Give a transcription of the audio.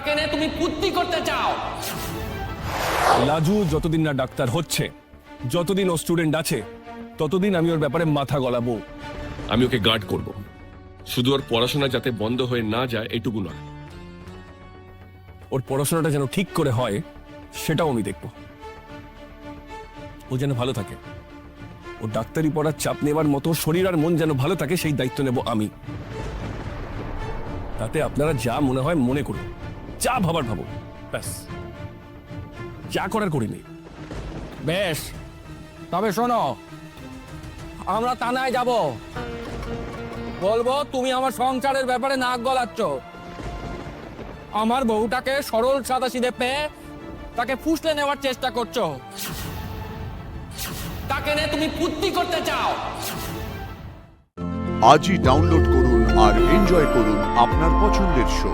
তাকে নিয়ে তুমি ফুর্তি করতে চাও। লাজু যতদিন না ডাক্তার হচ্ছে, যতদিন ও স্টুডেন্ট আছে, ততদিন আমি ওর ব্যাপারে মাথা গলাবো। আমি ওকে গার্ড করব, শুধু ওর পড়াশোনা যাতে বন্ধ হয়ে না যায় এটুকু নয়। ওর পড়াশোনাটা যেন ঠিক করে হয় সেটাও আমি দেখব। ও যেন ভালো থাকে, ও ডাক্তারি পড়ার চাপ নেবার মতো শরীর আর মন যেন ভালো থাকে সেই দায়িত্ব নেব আমি। তাতে আপনারা যা মনে হয় মনে করুন, যা ভাবার ভাবো, ব্যাস যা করার করিনি। বেশ, তবে শোনো, আমরা থানায় যাব, বলবো তুমি আমার সংসারের ব্যাপারে নাক গলাচ্ছ। আমার বউটাকে সরল সাদাসিধে পেয়ে তাকে ফুসলে নেওয়ার চেষ্টা করছো। তাকে নিয়ে তুমি ফুর্তি করতে চাও। আজই ডাউনলোড করুন আর এনজয় করুন আপনার পছন্দের শো।